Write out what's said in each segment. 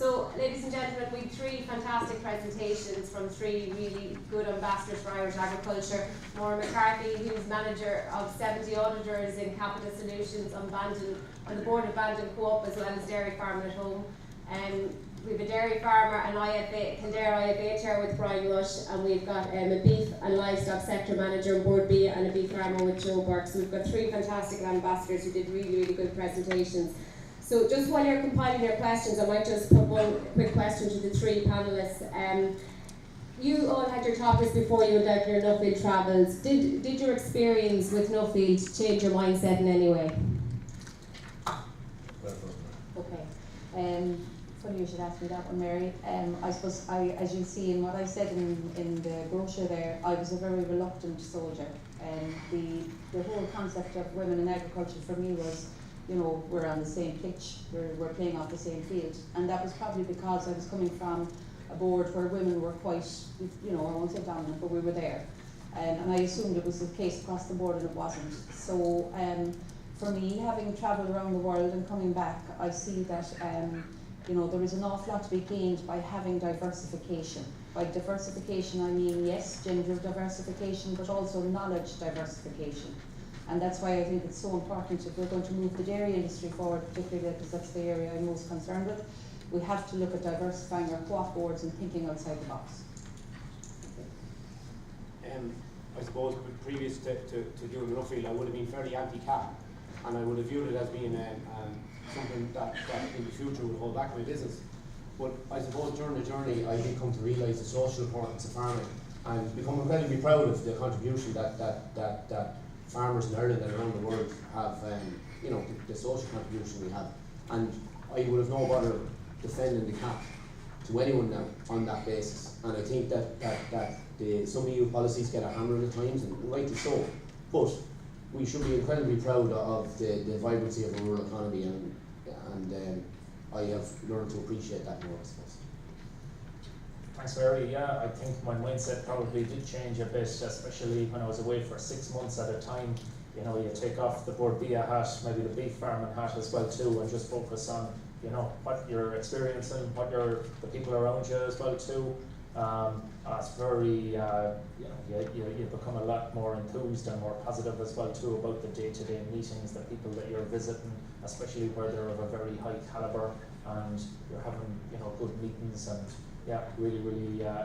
So, ladies and gentlemen, we had 3 fantastic presentations from 3 really good ambassadors for Irish agriculture. Maura McCarthy, who's manager of 70 auditors in Capital Solutions on the board of Bandon Co-op, as well as Dairy Farming at Home. We have a dairy farmer, an IFA, Kildare IFA chair with Brian Rushe, and we've got a beef and livestock sector manager on board B, and a beef farmer with Joe Burke. So we've got 3 fantastic ambassadors who did really, really good presentations. So just while you're compiling your questions, I might just put one quick question to the 3 panellists. You all had your topics before you went out your Nuffield travels. Did your experience with Nuffield change your mindset in any way? Okay. Funny you should ask me that one, Mary. I suppose, as you see in what I said in the brochure there, I was a very reluctant soldier. The whole concept of women in agriculture for me was, you know, we're on the same pitch, we're playing off the same field. And that was probably because I was coming from a board where women were quite, you know, I won't say dominant, but we were there. And I assumed it was the case across the board, and it wasn't. So for me, having travelled around the world and coming back, I see that you know, there is an awful lot to be gained by having diversification. By diversification, I mean, yes, gender diversification, but also knowledge diversification. And that's why I think it's so important, if we're going to move the dairy industry forward, particularly because that's the area I'm most concerned with, we have to look at diversifying our co-op boards and thinking outside the box. I suppose previous to doing Nuffield, I would have been fairly anti-cap, and I would have viewed it as being something that in the future would hold back my business. But I suppose during the journey I did come to realise the social importance of farming, and become incredibly proud of the contribution that farmers in Ireland and around the world have, you know, the social contribution we have. And I would have no bother defending the cap to anyone now on that basis. And I think that some EU policies get a hammer at times, and rightly so. But we should be incredibly proud of the vibrancy of a rural economy, and I have learned to appreciate that more, I suppose. Thanks, Mary. Yeah, I think my mindset probably did change a bit, especially when I was away for 6 months at a time. You know, you take off the board BIA hat, maybe the beef farming hat as well too, and just focus on, you know, what you're experiencing, what the people around you as well too. It's very, you know, you become a lot more enthused and more positive as well too about the day-to-day meetings, the people that you're visiting, especially where they're of a very high caliber, and you're having, you know, good meetings, and yeah, really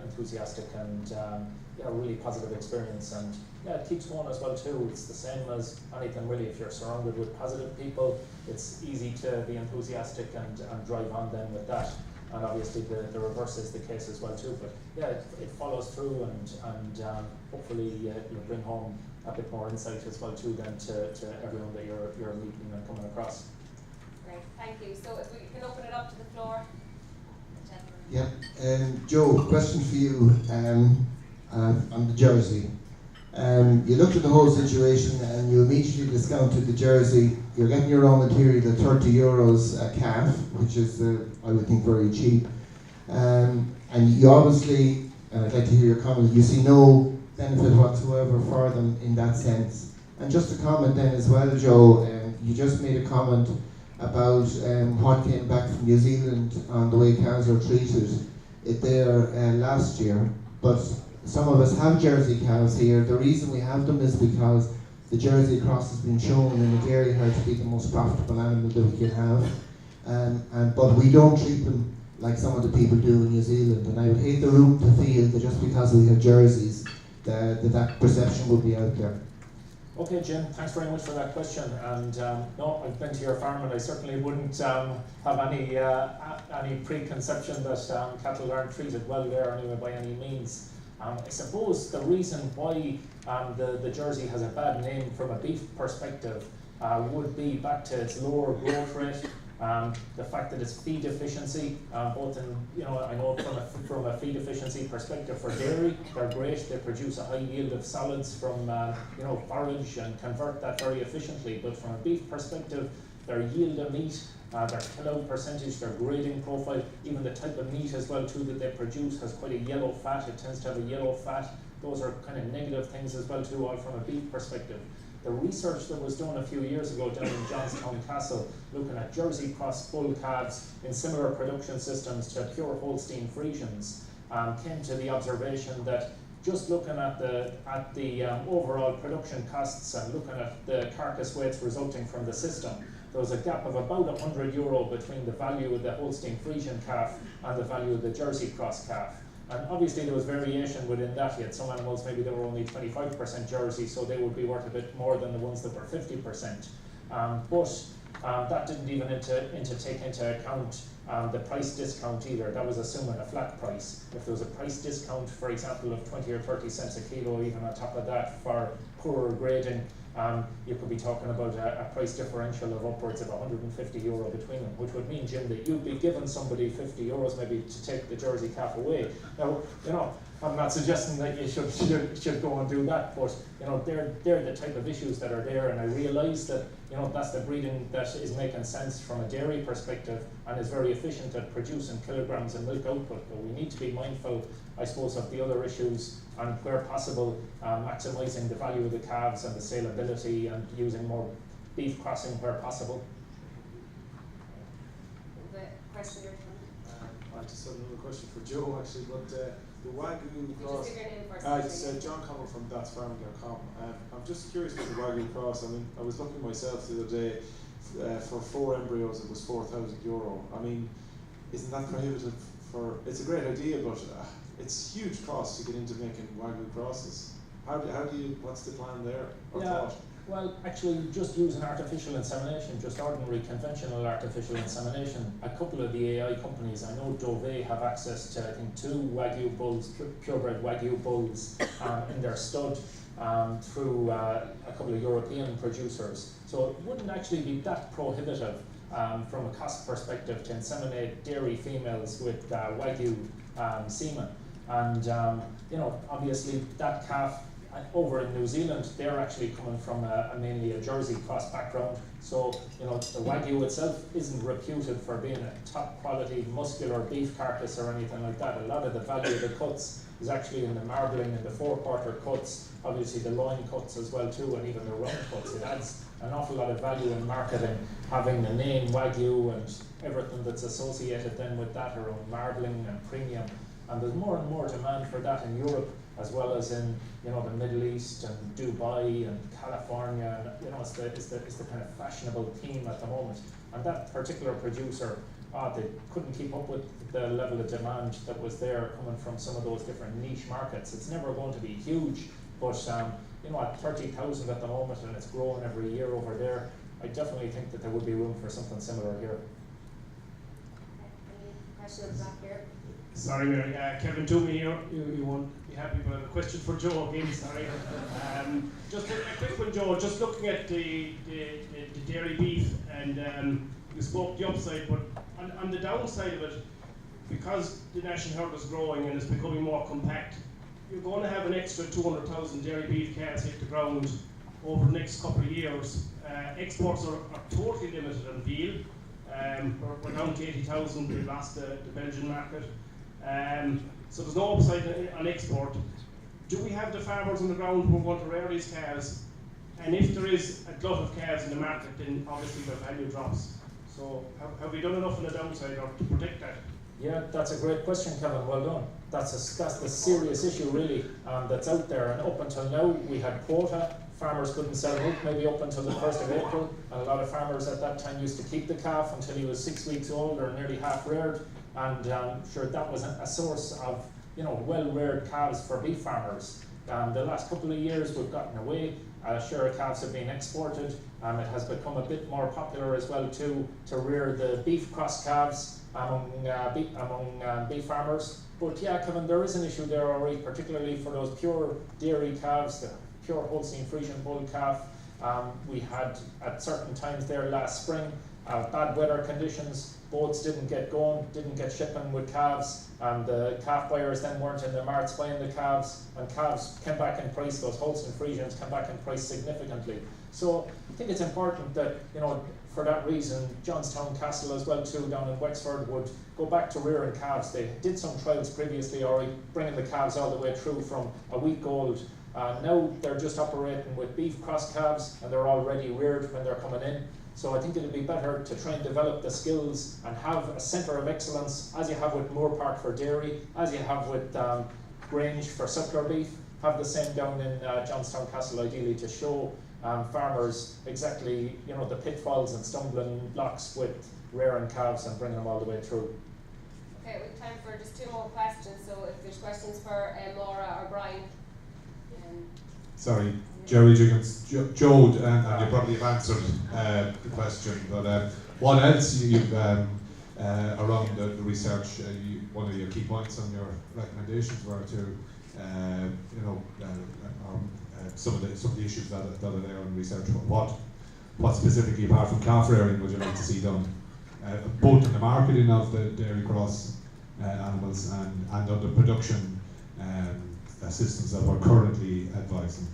enthusiastic, and yeah, really positive experience. And yeah, it keeps going as well too. It's the same as anything really. If you're surrounded with positive people, it's easy to be enthusiastic and drive on then with that. And obviously the reverse is the case as well too. But yeah, it follows through, and hopefully you bring home a bit more insight as well too then to everyone that you're meeting and coming across. Great, thank you. So if we can open it up to the floor. Yeah, Joe, question for you on the jersey. You looked at the whole situation and you immediately discounted the jersey. You're getting your raw material at €30 a calf, which is, I would think, very cheap. And you obviously, and I'd like to hear your comment, you see no benefit whatsoever for them in that sense. And just a comment then as well, Joe, you just made a comment about what came back from New Zealand on the way cows are treated there last year. But some of us have Jersey cows here. The reason we have them is because the Jersey cross has been shown in the dairy herd to be the most profitable animal that we can have. But we don't treat them like some of the people do in New Zealand. And I would hate the room to feel that just because we have jerseys, that perception would be out there. Okay, Jim, thanks very much for that question. And no, I've been to your farm, and I certainly wouldn't have any preconception that cattle aren't treated well there anyway by any means. I suppose the reason why the Jersey has a bad name from a beef perspective would be back to its lower growth rate. The fact that it's feed efficiency, both in, you know, I know from a feed efficiency perspective for dairy, they're great. They produce a high yield of solids from, you know, forage, and convert that very efficiently. But from a beef perspective, their yield of meat, their kill-out percentage, their grading profile, even the type of meat as well too that they produce has quite a yellow fat. It tends to have a yellow fat. Those are kind of negative things as well too, all from a beef perspective. the research that was done a few years ago down in Johnstown Castle, looking at Jersey cross bull calves in similar production systems to pure Holstein Friesians, came to the observation that just looking at the overall production costs and looking at the carcass weights resulting from the system, there was a gap of about €100 between the value of the Holstein Friesian calf and the value of the Jersey cross calf. And obviously there was variation within that. You had some animals, maybe they were only 25% Jersey, so they would be worth a bit more than the ones that were 50%. That didn't even take into account the price discount either. That was assuming a flat price. If there was a price discount, for example, of 20 or 30 cents a kilo, even on top of that for poorer grading, you could be talking about a price differential of upwards of €150 between them, which would mean, Jim, that you'd be giving somebody €50 maybe to take the Jersey calf away. Now, you know, I'm not suggesting that you should go and do that, but you know, they're the type of issues that are there, and I realise that, you know, that's the breeding that is making sense from a dairy perspective and is very efficient at producing kilograms of milk output. But we need to be mindful, I suppose, of the other issues and where possible, maximising the value of the calves and the saleability and using more beef crossing where possible. The question you're I just had another question for Joe actually, but the Wagyu cross. Just give your name first. It's John Connell from thatsfarming.com. I'm just curious about the Wagyu cross. I mean, I was looking myself the other day, for 4 embryos it was €4,000. I mean, isn't that prohibitive for, it's a great idea, but it's huge cost to get into making Wagyu crosses. How do you, what's the plan there? Or thought? Well, actually, just using artificial insemination, just ordinary conventional artificial insemination. A couple of the AI companies, I know Dove have access to, I think, 2 Wagyu bulls, purebred Wagyu bulls in their stud through a couple of European producers. So it wouldn't actually be that prohibitive from a cost perspective to inseminate dairy females with Wagyu semen. And you know, obviously that calf over in New Zealand, they're actually coming from mainly a Jersey cross background. So, you know, the Wagyu itself isn't reputed for being a top quality muscular beef carcass or anything like that. A lot of the value of the cuts is actually in the marbling and the 4/4 cuts, obviously the loin cuts as well too, and even the round cuts. It adds an awful lot of value in marketing, having the name Wagyu and everything that's associated then with that around marbling and premium. And there's more and more demand for that in Europe, as well as in, you know, the Middle East and Dubai and California. And, you know, it's the kind of fashionable theme at the moment. And that particular producer, they couldn't keep up with the level of demand that was there coming from some of those different niche markets. It's never going to be huge, but you know, at 30,000 at the moment, and it's growing every year over there, I definitely think that there would be room for something similar here. Any questions back here? Sorry, Mary. Kevin Toomey here. You won't be happy, but I have a question for Joe again. Sorry. Just a quick one, Joe. Just looking at the dairy beef, and you spoke the upside, but on the downside of it, because the national herd is growing and it's becoming more compact, you're going to have an extra 200,000 dairy beef calves hit the ground over the next couple of years. Exports are totally limited on veal. We're down to 80,000. We lost the Belgian market. So there's no upside on export. Do we have the farmers on the ground who want to rear these calves? And if there is a glut of calves in the market, then obviously the value drops. So have we done enough on the downside or to protect that? Yeah, that's a great question, Kevin. Well done. That's the serious issue really that's out there. And up until now, we had quota. Farmers couldn't sell milk maybe up until the 1st of April. And a lot of farmers at that time used to keep the calf until he was 6 weeks old or nearly half reared. And sure, that was a source of, you know, well-reared calves for beef farmers. The last couple of years we've gotten away. Sure, calves have been exported. It has become a bit more popular as well too to rear the beef cross calves among beef farmers. But yeah, Kevin, there is an issue there already, particularly for those pure dairy calves, the pure Holstein Friesian bull calf. We had at certain times there last spring bad weather conditions. Boats didn't get going, didn't get shipping with calves, and the calf buyers then weren't in the marts buying the calves, and calves came back in price. Those Holstein Friesians came back in price significantly. So I think it's important that, you know, for that reason, Johnstown Castle as well too down in Wexford would go back to rearing calves. They did some trials previously already, bringing the calves all the way through from a week old Now they're just operating with beef cross calves and they're already reared when they're coming in. So I think it'd be better to try and develop the skills and have a centre of excellence, as you have with Moore Park for dairy, as you have with Grange for suckler beef. Have the same down in Johnstown Castle, ideally, to show farmers exactly, you know, the pitfalls and stumbling blocks with rearing calves and bringing them all the way through. Okay, we have time for just 2 more questions. So if there's questions for Laura or Brian. Sorry, Jerry Jiggins. Joe, and you probably have answered the question, but what else you've around the research? One of your key points on your recommendations were to, some of the issues that are there in research. What specifically, apart from calf rearing, would you like to see done, both in the marketing of the dairy cross animals and on the production systems that we're currently advising?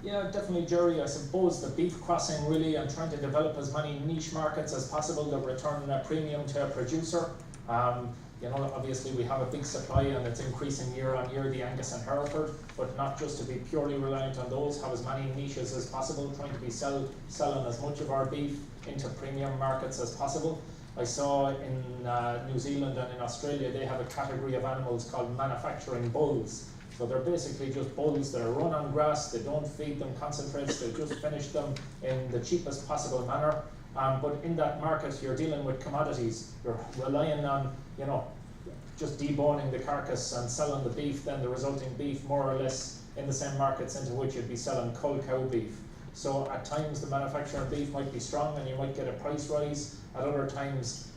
Yeah, definitely, Jerry. I suppose the beef crossing really, and trying to develop as many niche markets as possible that return a premium to a producer. Obviously we have a big supply and it's increasing year on year, the Angus and Hereford, but not just to be purely reliant on those, have as many niches as possible, trying to be selling as much of our beef into premium markets as possible. I saw in New Zealand and in Australia they have a category of animals called manufacturing bulls. So they're basically just bulls that are run on grass, they don't feed them concentrates, they just finish them in the cheapest possible manner. But in that market you're dealing with commodities, you're relying on, just deboning the carcass and selling the beef, then the resulting beef more or less in the same markets into which you'd be selling cull cow beef. So at times the manufacturing beef might be strong and you might get a price rise, at other times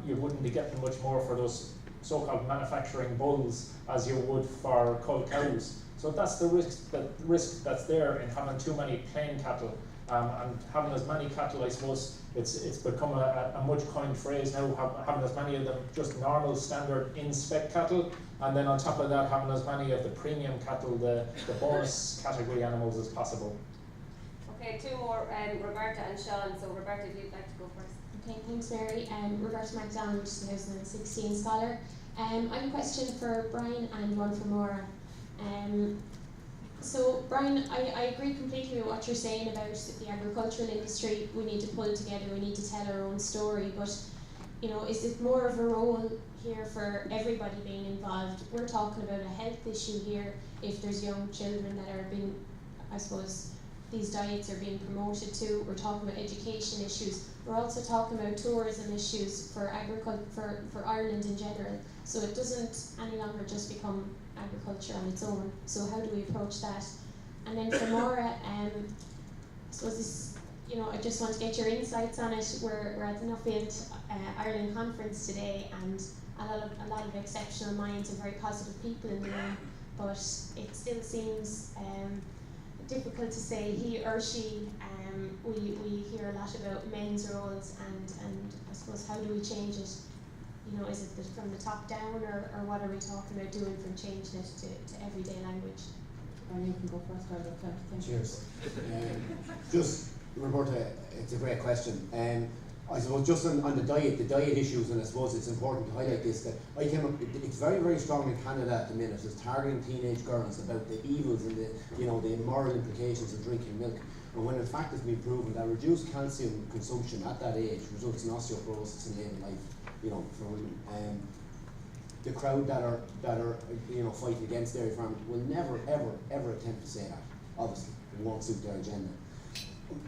you wouldn't be getting much more for those so-called manufacturing bulls as you would for cull cows. So that's the risk that's there in having too many plain cattle. And having as many cattle, I suppose, it's become a much coined phrase now, having as many of them just normal standard in-spec cattle, and then on top of that having as many of the premium cattle, the bonus category animals as possible. Okay, 2 more, Roberta and Sean. So Roberta, if you'd like to go first. Okay, thanks Mary. Roberta MacDonald, 2016 scholar. I have a question for Brian and one for Maura. So Brian, I agree completely with what you're saying about the agricultural industry. We need to pull together, we need to tell our own story, but is it more of a role here for everybody being involved? We're talking about a health issue here. If there's young children that are being, I suppose, these diets are being promoted to, we're talking about education issues. We're also talking about tourism issues for agriculture, for Ireland in general. So it doesn't any longer just become agriculture on its own. So how do we approach that? And then for Maura, I suppose this, I just want to get your insights on it. We're at the Nuffield Ireland conference today, and a lot of exceptional minds and very positive people in the room, but it still seems difficult to say he or she. We hear a lot about men's roles, and I suppose how do we change it? Is it from the top down, or what are we talking about doing from changing it to everyday language? And you can go first, I'll go first. Cheers. Just, Roberta, it's a great question. I suppose just on the diet issues, and I suppose it's important to highlight this, that I came up, it's very, very strong in Canada at the minute, it's targeting teenage girls about the evils and the moral implications of drinking milk. And when in fact it's been proven that reduced calcium consumption at that age results in osteoporosis in later life, for women. The crowd that are fighting against dairy farming will never, ever attempt to say that. Obviously, it won't suit their agenda.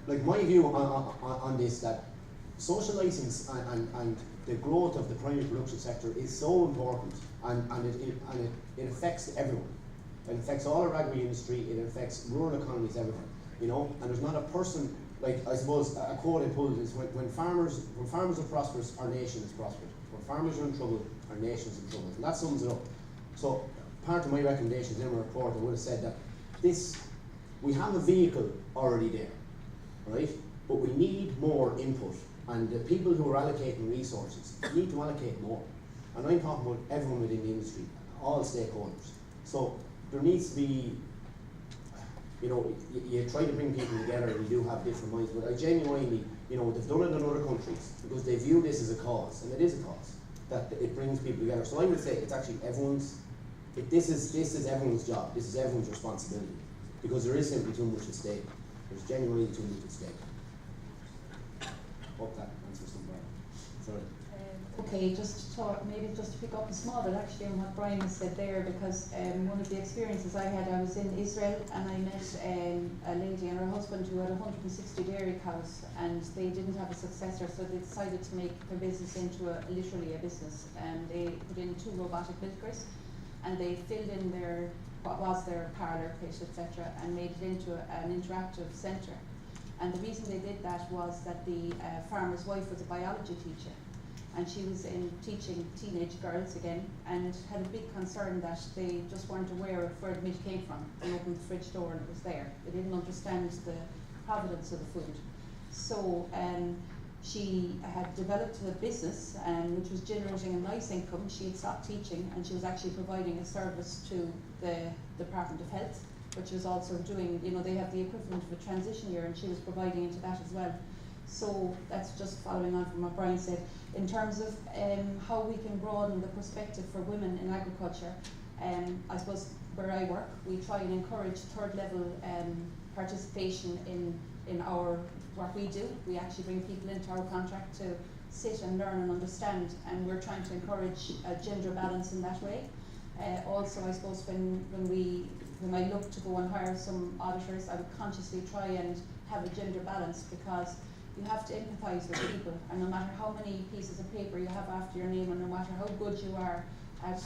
Like my view on this, that social licence and the growth of the primary production sector is so important, and it affects everyone. It affects all our agri industry. It affects rural economies, everything. And there's not a person. Like, I suppose a quote I pulled is when farmers are prosperous, our nation is prosperous. When farmers are in trouble, our nation's in trouble. And that sums it up. So part of my recommendations in my report, I would have said that we have a vehicle already there, right? But we need more input, and the people who are allocating resources need to allocate more. And I'm talking about everyone within the industry, all stakeholders. So there needs to be, you try to bring people together, and you do have different minds, but I genuinely, they've done it in other countries because they view this as a cause, and it is a cause, that it brings people together. So I would say it's actually everyone's, this is everyone's job, this is everyone's responsibility. because there is simply too much at stake. There's genuinely too much at stake. Hope that answers some part. Sorry. Okay, just to talk, maybe just to pick up a small bit actually on what Brian has said there, because one of the experiences I had, I was in Israel and I met a lady and her husband who had 160 dairy cows, and they didn't have a successor, so they decided to make their business into literally a business. And they put in 2 robotic milkers, and they filled in what was their parlour pit, etc., and made it into an interactive centre. And the reason they did that was that the farmer's wife was a biology teacher, and she was teaching teenage girls again, and had a big concern that they just weren't aware of where the milk came from. They opened the fridge door and it was there. They didn't understand the provenance of the food. So she had developed a business which was generating a nice income. She had stopped teaching and she was actually providing a service to the Department of Health, which was also doing, they have the equivalent of a transition year, and she was providing into that as well. So that's just following on from what Brian said. In terms of how we can broaden the perspective for women in agriculture, I suppose where I work, we try and encourage third level participation in our what we do. We actually bring people into our contract to sit and learn and understand, and we're trying to encourage a gender balance in that way. Also, I suppose when I look to go and hire some auditors, I would consciously try and have a gender balance, because you have to empathise with people, and no matter how many pieces of paper you have after your name, and no matter how good you are at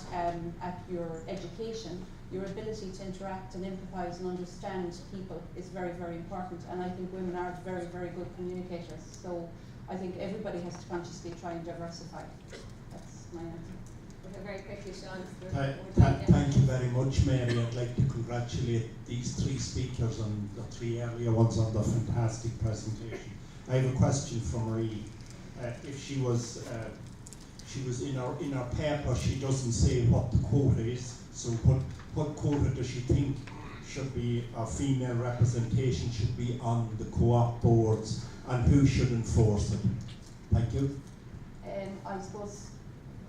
your education, your ability to interact and empathise and understand people is very, very important. And I think women are very, very good communicators. So I think everybody has to consciously try and diversify. That's my answer. Okay, very quickly, Sean. Thank you very much, Mary. I'd like to congratulate these 3 speakers and the 3 earlier ones on the fantastic presentation. I have a question for Marie. If she was in her paper, she doesn't say what the quota is. So what quota does she think should be, or female representation should be on the co-op boards, and who should enforce it? Thank you. I suppose,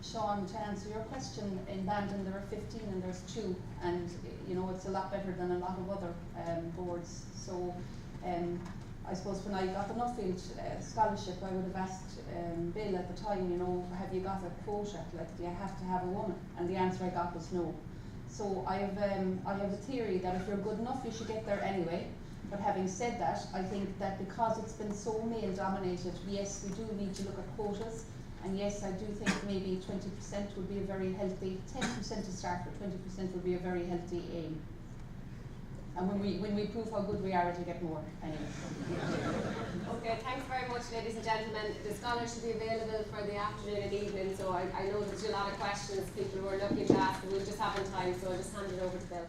Sean, to answer your question, in Bandon there are 15 and there's 2, and it's a lot better than a lot of other boards. So I suppose when I got the Nuffield scholarship, I would have asked Bill at the time, have you got a quota? Like, do you have to have a woman? And the answer I got was no. So I have a theory that if you're good enough, you should get there anyway. But having said that, I think that because it's been so male dominated, yes, we do need to look at quotas. And yes, I do think maybe 20% would be a very healthy, 10% to start with, 20% would be a very healthy aim. And when we prove how good we are, it'll get more anyway. Okay, thanks very much, ladies and gentlemen. The scholars should be available for the afternoon and evening, so I know there's a lot of questions people were looking to ask, but we'll just have in time, so I'll just hand it over to Bill.